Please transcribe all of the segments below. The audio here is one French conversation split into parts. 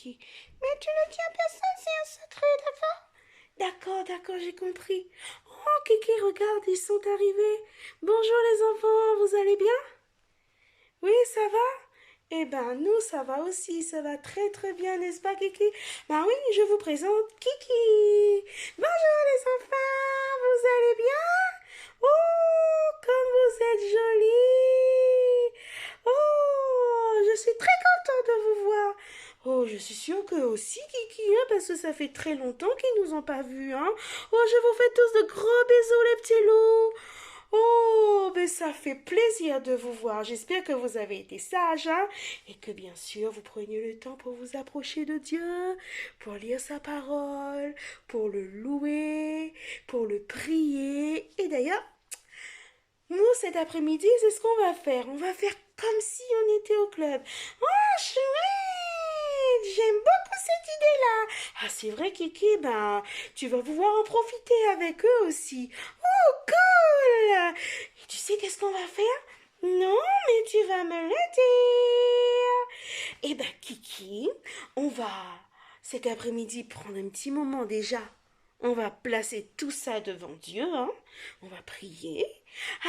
Kiki. Mais tu ne dis à personne, c'est un secret, d'accord? D'accord, j'ai compris. Oh, Kiki, regarde, ils sont arrivés. Bonjour les enfants, vous allez bien? Oui, ça va? Eh ben, nous, ça va aussi, ça va très très bien, n'est-ce pas, Kiki? Ben oui, je vous présente Kiki. Bonjour les enfants, vous allez bien? Oh, comme vous êtes jolis! Oh, je suis très contente de vous voir. Oh, je suis sûre que aussi Kiki, hein, parce que ça fait très longtemps qu'ils nous ont pas vus, hein. Oh, je vous fais tous de gros bisous, les petits loups. Oh, mais ça fait plaisir de vous voir. J'espère que vous avez été sages, hein, et que bien sûr vous preniez le temps pour vous approcher de Dieu, pour lire sa parole, pour le louer, pour le prier. Et d'ailleurs, nous, cet après-midi, c'est ce qu'on va faire. On va faire comme si on était au club. Oh, chouette! J'aime beaucoup cette idée-là. Ah, c'est vrai, Kiki, ben, tu vas pouvoir en profiter avec eux aussi. Oh, cool! Et tu sais qu'est-ce qu'on va faire? Non, mais tu vas me le dire. Eh ben, Kiki, on va cet après-midi prendre un petit moment déjà. On va placer tout ça devant Dieu, hein. On va prier.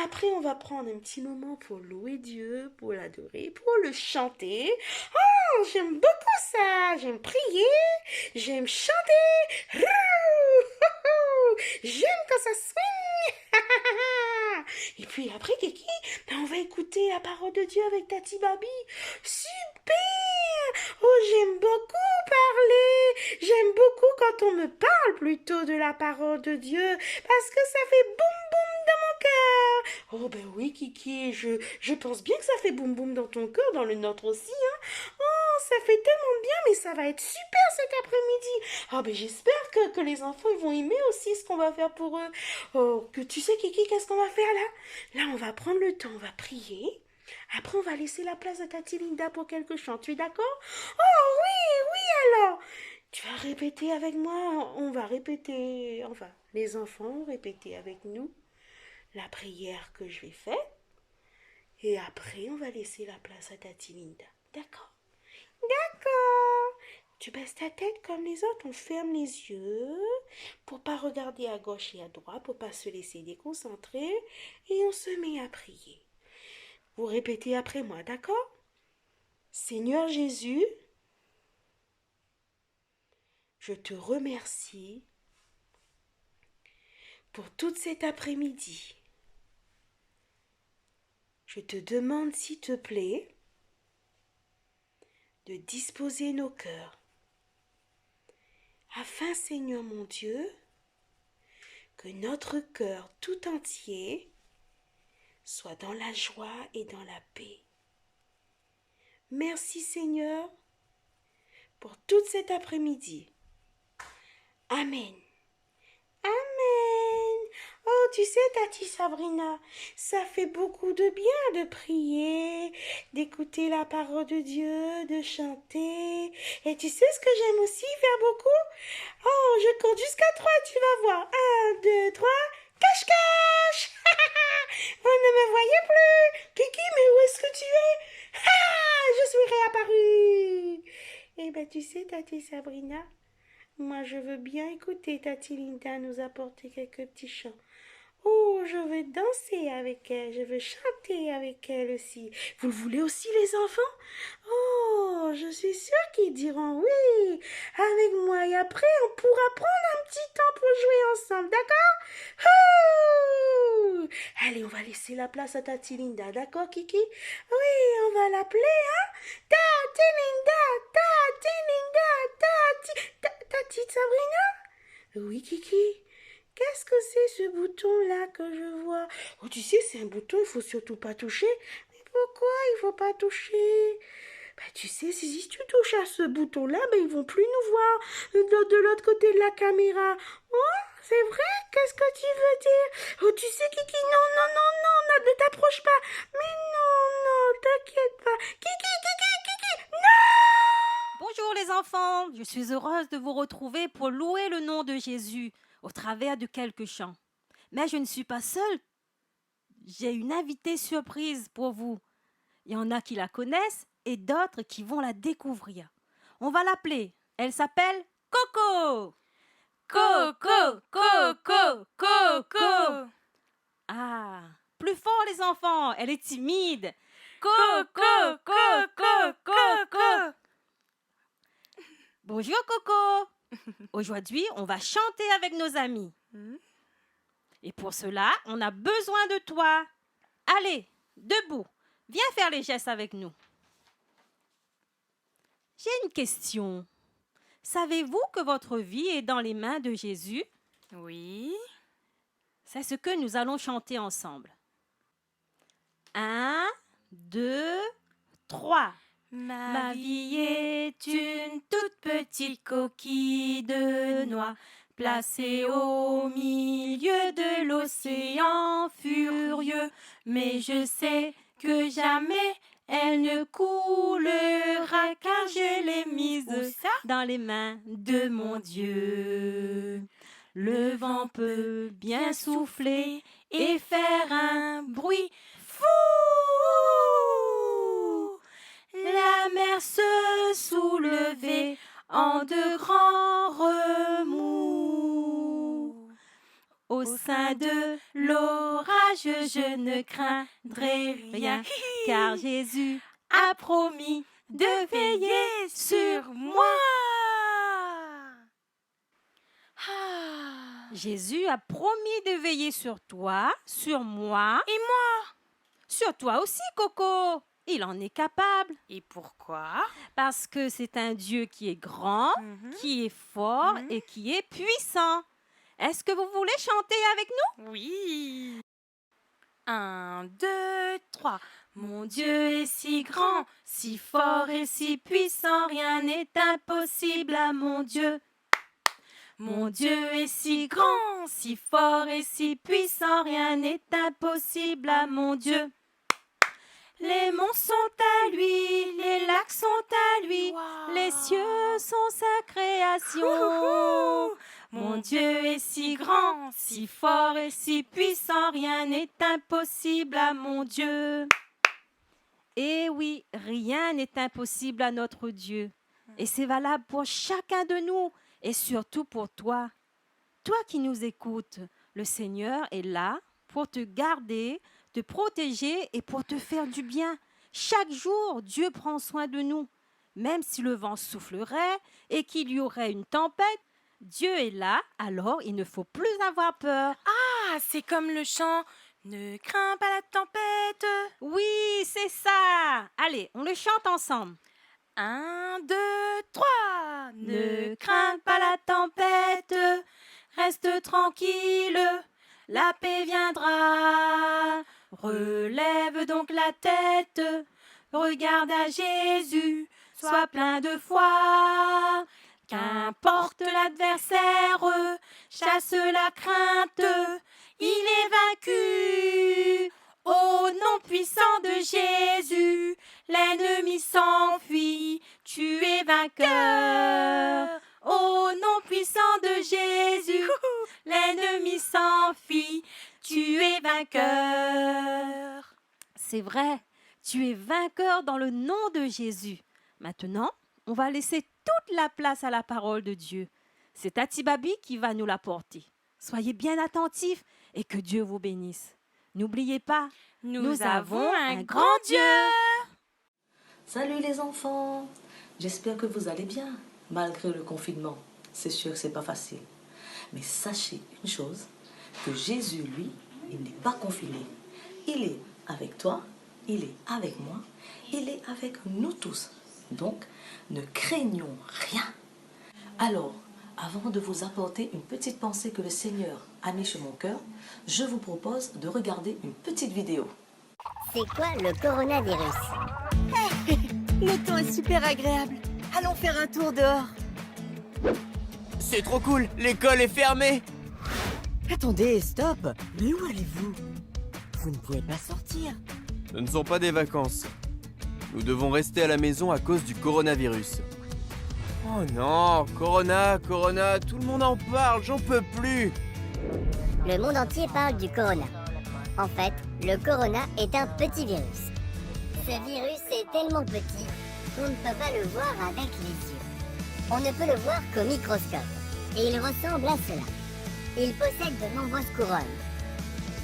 Après, on va prendre un petit moment pour louer Dieu, pour l'adorer, pour le chanter. Oh, j'aime beaucoup ça. J'aime prier, j'aime chanter. J'aime quand ça swing. Et puis après, Kiki, ben on va écouter la parole de Dieu avec Tati Babi. Super! Oh, j'aime beaucoup parler. J'aime beaucoup quand on me parle plutôt de la parole de Dieu parce que ça fait boum boum dans mon cœur. Oh ben oui, Kiki, je pense bien que ça fait boum boum dans ton cœur, dans le nôtre aussi, hein. Oh, ça fait tellement bien, mais ça va être super cet après-midi. Oh ben j'espère que les enfants ils vont aimer aussi ce qu'on va faire pour eux. Oh, que tu sais, Kiki, qu'est-ce qu'on va faire là? Là, on va prendre le temps, on va prier. Après, on va laisser la place à Tati Linda pour quelques chants. Tu es d'accord? Oh oui, oui alors. Tu vas répéter avec moi. On va répéter. Enfin, les enfants vont répéter avec nous la prière que je vais faire. Et après, on va laisser la place à Tati Linda. D'accord? D'accord. Tu baisses ta tête comme les autres, on ferme les yeux pour pas regarder à gauche et à droite, pour pas se laisser déconcentrer et on se met à prier. Vous répétez après moi, d'accord? Seigneur Jésus, je te remercie pour toute cet après-midi. Je te demande, s'il te plaît, de disposer nos cœurs, afin, Seigneur mon Dieu, que notre cœur tout entier soit dans la joie et dans la paix. Merci, Seigneur, pour toute cet après-midi. Amen. Amen. Oh, tu sais, Tati Sabrina, ça fait beaucoup de bien de prier, d'écouter la parole de Dieu, de chanter. Et tu sais ce que j'aime aussi faire beaucoup? Oh, je compte jusqu'à 3, tu vas voir. Un, 2, 3, cache-cache. Vous ne me voyez plus. Kiki, mais où est-ce que tu es? Ah, je suis réapparue. Eh ben, tu sais, Tati Sabrina, moi, je veux bien écouter Tati Linda nous apporter quelques petits chants. Oh, je veux danser avec elle, je veux chanter avec elle aussi. Vous le voulez aussi, les enfants? Oh, je suis sûre qu'ils diront oui avec moi. Et après, on pourra prendre un petit temps pour jouer ensemble, d'accord? Oh, allez, on va laisser la place à Tati Linda, d'accord, Kiki? Oui, on va l'appeler, hein? Tati Linda, Tati Linda, Tati Sabrina? Oui, Kiki. Qu'est-ce que c'est ce bouton-là que je vois? Oh, tu sais, c'est un bouton, il faut surtout pas toucher. Mais pourquoi il faut pas toucher? Bah, tu sais, si tu touches à ce bouton-là, ben, ils vont plus nous voir de l'autre côté de la caméra. Oh, c'est vrai? Qu'est-ce que tu veux dire? Oh, tu sais, Kiki, non, non, non, non, ne t'approche pas. Mais non, non, t'inquiète pas. Kiki, Kiki, Kiki, non! Bonjour les enfants, je suis heureuse de vous retrouver pour louer le nom de Jésus au travers de quelques chants. Mais je ne suis pas seule, j'ai une invitée surprise pour vous. Il y en a qui la connaissent et d'autres qui vont la découvrir. On va l'appeler. Elle s'appelle Coco. Coco, Coco, Coco. Ah, plus fort les enfants, elle est timide. Coco, Coco, Coco. Bonjour Coco. Aujourd'hui, on va chanter avec nos amis. Et pour cela, on a besoin de toi. Allez, debout. Viens faire les gestes avec nous. J'ai une question. Savez-vous que votre vie est dans les mains de Jésus? Oui. C'est ce que nous allons chanter ensemble. 1, 2, 3. Ma vie est une toute petite coquille de noix placée au milieu de l'océan furieux. Mais je sais que jamais elle ne coulera car je l'ai mise Dans les mains de mon Dieu. Le vent peut bien souffler et faire un bruit fou. La mer se soulevait en de grands remous. Au sein de l'orage, je ne craindrai rien, car Jésus a promis de veiller sur moi. Jésus a promis de veiller sur toi, sur moi. Et moi? Sur toi aussi, Coco. Il en est capable. Et pourquoi? Parce que c'est un Dieu qui est grand, qui est fort et qui est puissant. Est-ce que vous voulez chanter avec nous? Oui. 1, 2, 3. Mon Dieu est si grand, si fort et si puissant, rien n'est impossible à mon Dieu. Mon Dieu est si grand, si fort et si puissant, rien n'est impossible à mon Dieu. Les monts sont à lui, les lacs sont à lui, les cieux sont sa création. Mon Dieu est si grand, si fort et si puissant, rien n'est impossible à mon Dieu. Eh oui, rien n'est impossible à notre Dieu. Et c'est valable pour chacun de nous et surtout pour toi. Toi qui nous écoutes, le Seigneur est là pour te garder, te protéger et pour te faire du bien. Chaque jour, Dieu prend soin de nous. Même si le vent soufflerait et qu'il y aurait une tempête, Dieu est là, alors il ne faut plus avoir peur. Ah, c'est comme le chant « Ne crains pas la tempête ». Oui, c'est ça. Allez, on le chante ensemble. 1, 2, 3. Ne crains pas la tempête, reste tranquille, la paix viendra. Relève donc la tête, regarde à Jésus, sois plein de foi. Qu'importe l'adversaire, chasse la crainte, il est vaincu. Au nom puissant de Jésus, l'ennemi s'enfuit, tu es vainqueur. Au nom puissant de Jésus, l'ennemi s'enfuit, tu es vainqueur. C'est vrai, tu es vainqueur dans le nom de Jésus. Maintenant, on va laisser toute la place à la parole de Dieu. C'est Tati Babi qui va nous l'apporter. Soyez bien attentifs et que Dieu vous bénisse. N'oubliez pas, nous avons un grand Dieu. Salut les enfants, j'espère que vous allez bien, malgré le confinement. C'est sûr que c'est pas facile. Mais sachez une chose, que Jésus, lui, il n'est pas confiné. Il est avec toi, il est avec moi, il est avec nous tous. Donc, ne craignons rien. Alors, avant de vous apporter une petite pensée que le Seigneur a mis sur mon cœur, je vous propose de regarder une petite vidéo. C'est quoi le coronavirus? Le temps est super agréable. Allons faire un tour dehors. C'est trop cool, l'école est fermée. Attendez, stop. Mais où allez-vous? Vous ne pouvez pas sortir. Ce ne sont pas des vacances. Nous devons rester à la maison à cause du coronavirus. Oh non, Corona, tout le monde en parle, j'en peux plus. Le monde entier parle du corona. En fait, le corona est un petit virus. Ce virus est tellement petit qu'on ne peut pas le voir avec les yeux. On ne peut le voir qu'au microscope. Et il ressemble à cela. Il possède de nombreuses couronnes.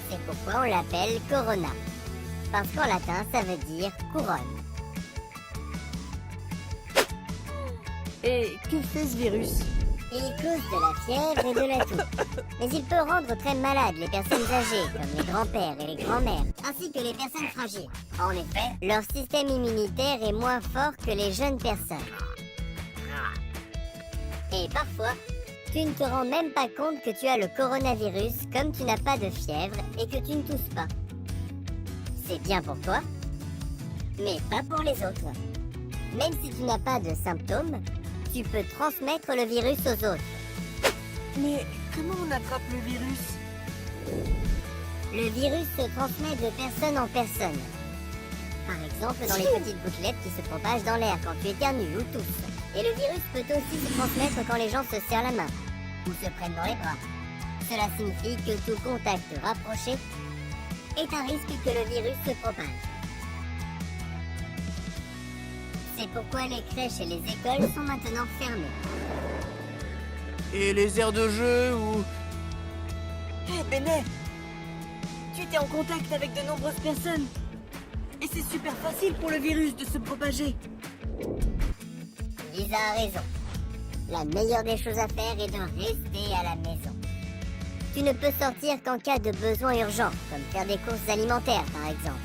C'est pourquoi on l'appelle corona. Parce qu'en latin, ça veut dire couronne. Et que fait ce virus? Il cause de la fièvre et de la toux. Mais il peut rendre très malades les personnes âgées, comme les grands-pères et les grands-mères, ainsi que les personnes fragiles. En effet, leur système immunitaire est moins fort que les jeunes personnes. Et parfois, tu ne te rends même pas compte que tu as le coronavirus comme tu n'as pas de fièvre et que tu ne tousses pas. C'est bien pour toi, mais pas pour les autres. Même si tu n'as pas de symptômes, tu peux transmettre le virus aux autres. Mais comment on attrape le virus? Le virus se transmet de personne en personne. Par exemple, dans les petites gouttelettes qui se propagent dans l'air quand tu éternues ou tousses. Et le virus peut aussi se transmettre quand les gens se serrent la main ou se prennent dans les bras. Cela signifie que tout contact rapproché est un risque que le virus se propage. C'est pourquoi les crèches et les écoles sont maintenant fermées. Et les aires de jeu ou... Hé, Benet! Tu étais en contact avec de nombreuses personnes. Et c'est super facile pour le virus de se propager. Lisa a raison. La meilleure des choses à faire est de rester à la maison. Tu ne peux sortir qu'en cas de besoin urgent, comme faire des courses alimentaires par exemple.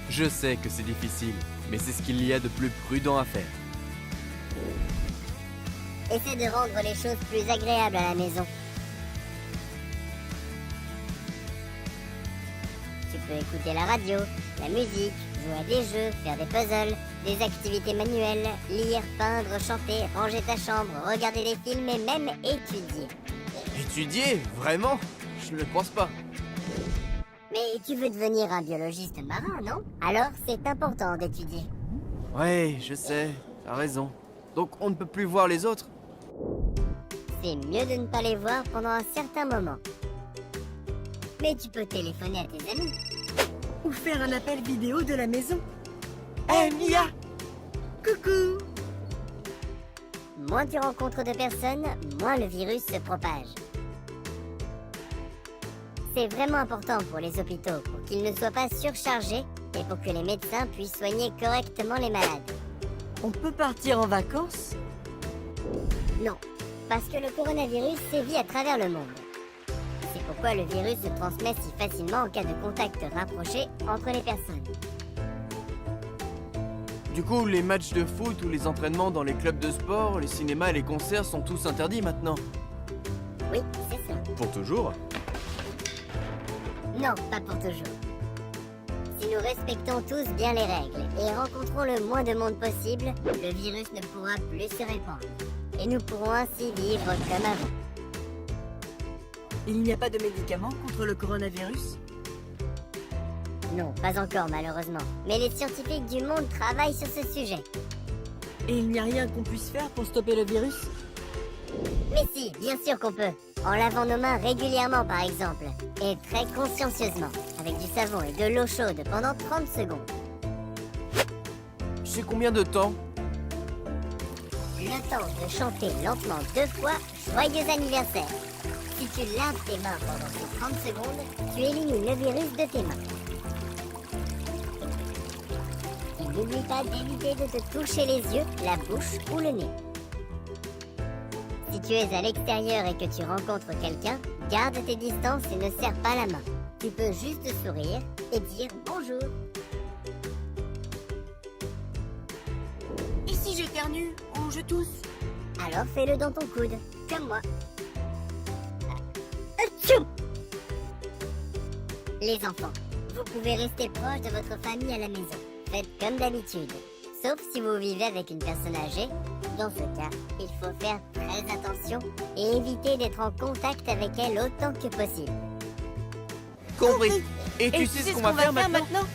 Je sais que c'est difficile, mais c'est ce qu'il y a de plus prudent à faire. Essaie de rendre les choses plus agréables à la maison. Tu peux écouter la radio, la musique, jouer à des jeux, faire des puzzles, des activités manuelles, lire, peindre, chanter, ranger ta chambre, regarder des films et même étudier. Étudier? Vraiment? Je ne le pense pas. Mais tu veux devenir un biologiste marin, non? Alors c'est important d'étudier. Ouais, je sais, t'as raison. Donc on ne peut plus voir les autres? C'est mieux de ne pas les voir pendant un certain moment. Mais tu peux téléphoner à tes amis. Ou faire un appel vidéo de la maison. Hé, Mia! Coucou! Moins tu rencontres de personnes, moins le virus se propage. C'est vraiment important pour les hôpitaux, pour qu'ils ne soient pas surchargés et pour que les médecins puissent soigner correctement les malades. On peut partir en vacances? Non, parce que le coronavirus sévit à travers le monde. C'est pourquoi le virus se transmet si facilement en cas de contact rapproché entre les personnes. Du coup, les matchs de foot ou les entraînements dans les clubs de sport, les cinémas et les concerts sont tous interdits maintenant. Oui, c'est ça. Pour toujours? Non, pas pour toujours. Si nous respectons tous bien les règles et rencontrons le moins de monde possible, le virus ne pourra plus se répandre. Et nous pourrons ainsi vivre comme avant. Il n'y a pas de médicaments contre le coronavirus? Non, pas encore malheureusement. Mais les scientifiques du monde travaillent sur ce sujet. Et il n'y a rien qu'on puisse faire pour stopper le virus? Mais si, bien sûr qu'on peut. En lavant nos mains régulièrement par exemple. Et très consciencieusement. Avec du savon et de l'eau chaude pendant 30 secondes. C'est combien de temps? Le temps de chanter lentement 2 fois « Joyeux anniversaire ». Si tu laves tes mains pendant ces 30 secondes, tu élimines le virus de tes mains. Et n'oublie pas d'éviter de te toucher les yeux, la bouche ou le nez. Si tu es à l'extérieur et que tu rencontres quelqu'un, garde tes distances et ne serre pas la main. Tu peux juste sourire et dire bonjour. Et si j'éternue ou je tousse? Alors fais-le dans ton coude, comme moi. Atchoum! Les enfants, vous pouvez rester proche de votre famille à la maison. Faites comme d'habitude. Sauf si vous vivez avec une personne âgée. Dans ce cas, il faut faire très attention et éviter d'être en contact avec elle autant que possible. Compris. Et tu sais ce qu'on va faire maintenant?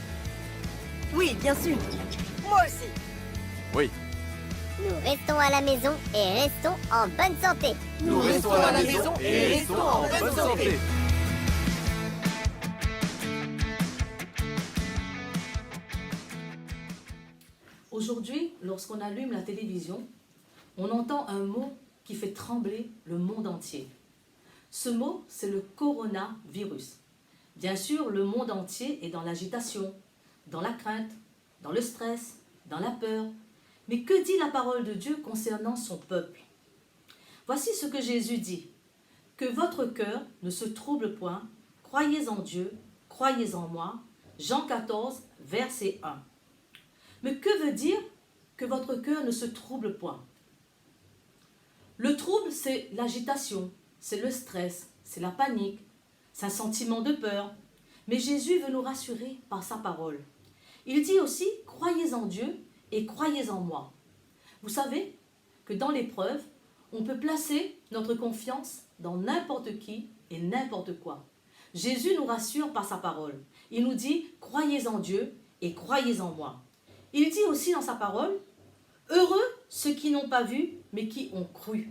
Oui, bien sûr. Moi aussi. Oui. Nous restons à la maison et restons en bonne santé. Nous restons à la maison et restons en bonne santé. Aujourd'hui, lorsqu'on allume la télévision, on entend un mot qui fait trembler le monde entier. Ce mot, c'est le coronavirus. Bien sûr, le monde entier est dans l'agitation, dans la crainte, dans le stress, dans la peur. Mais que dit la parole de Dieu concernant son peuple? Voici ce que Jésus dit. Que votre cœur ne se trouble point, croyez en Dieu, croyez en moi. Jean 14, verset 1. Mais que veut dire que votre cœur ne se trouble point? Le trouble, c'est l'agitation, c'est le stress, c'est la panique, c'est un sentiment de peur. Mais Jésus veut nous rassurer par sa parole. Il dit aussi, croyez en Dieu et croyez en moi. Vous savez que dans l'épreuve, on peut placer notre confiance dans n'importe qui et n'importe quoi. Jésus nous rassure par sa parole. Il nous dit, croyez en Dieu et croyez en moi. Il dit aussi dans sa parole, heureux ceux qui n'ont pas vu, mais qui ont cru.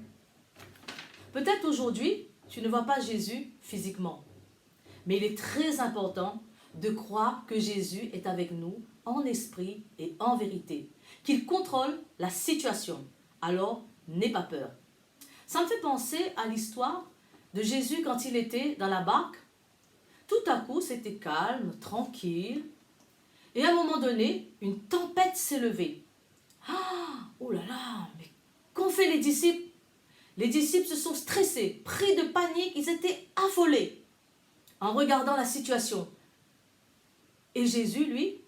Peut-être aujourd'hui, tu ne vois pas Jésus physiquement. Mais il est très important de croire que Jésus est avec nous en esprit et en vérité, qu'il contrôle la situation. Alors, n'aie pas peur. Ça me fait penser à l'histoire de Jésus quand il était dans la barque. Tout à coup, c'était calme, tranquille. Et à un moment donné, une tempête s'est levée. Ah, oh là là, mais qu'ont fait les disciples? Les disciples se sont stressés, pris de panique, ils étaient affolés en regardant la situation. Et Jésus, lui,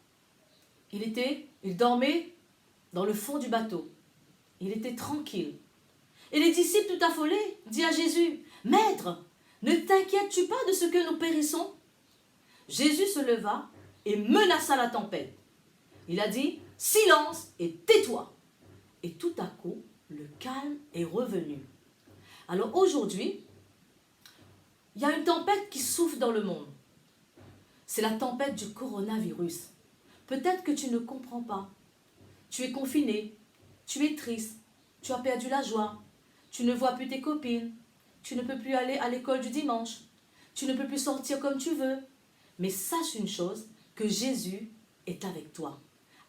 il dormait dans le fond du bateau. Il était tranquille. Et les disciples, tout affolés, disent à Jésus, « Maître, ne t'inquiètes-tu pas de ce que nous périssons ?» Jésus se leva et menaça la tempête. Il a dit, « Silence et tais-toi !» Et tout à coup, le calme est revenu. Alors aujourd'hui, il y a une tempête qui souffle dans le monde. C'est la tempête du coronavirus. Peut-être que tu ne comprends pas. Tu es confiné, tu es triste, tu as perdu la joie, tu ne vois plus tes copines, tu ne peux plus aller à l'école du dimanche, tu ne peux plus sortir comme tu veux. Mais sache une chose, que Jésus est avec toi.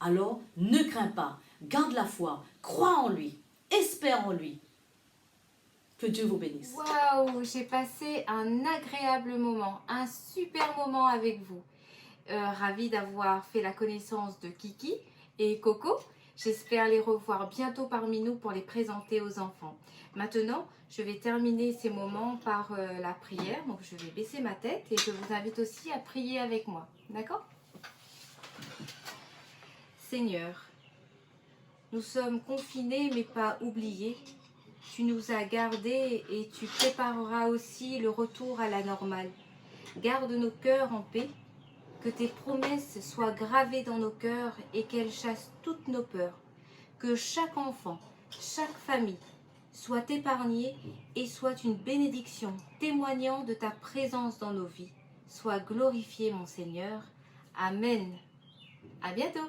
Alors ne crains pas, garde la foi, crois en lui, espère en lui. Que Dieu vous bénisse. Waouh, j'ai passé un agréable moment, un super moment avec vous. Ravie d'avoir fait la connaissance de Kiki et Coco. J'espère les revoir bientôt parmi nous pour les présenter aux enfants. Maintenant, je vais terminer ces moments par la prière. Donc, je vais baisser ma tête et je vous invite aussi à prier avec moi. D'accord? Seigneur, nous sommes confinés mais pas oubliés. Tu nous as gardés et tu prépareras aussi le retour à la normale. Garde nos cœurs en paix, que tes promesses soient gravées dans nos cœurs et qu'elles chassent toutes nos peurs. Que chaque enfant, chaque famille soit épargnée et soit une bénédiction témoignant de ta présence dans nos vies. Sois glorifié, mon Seigneur. Amen. À bientôt.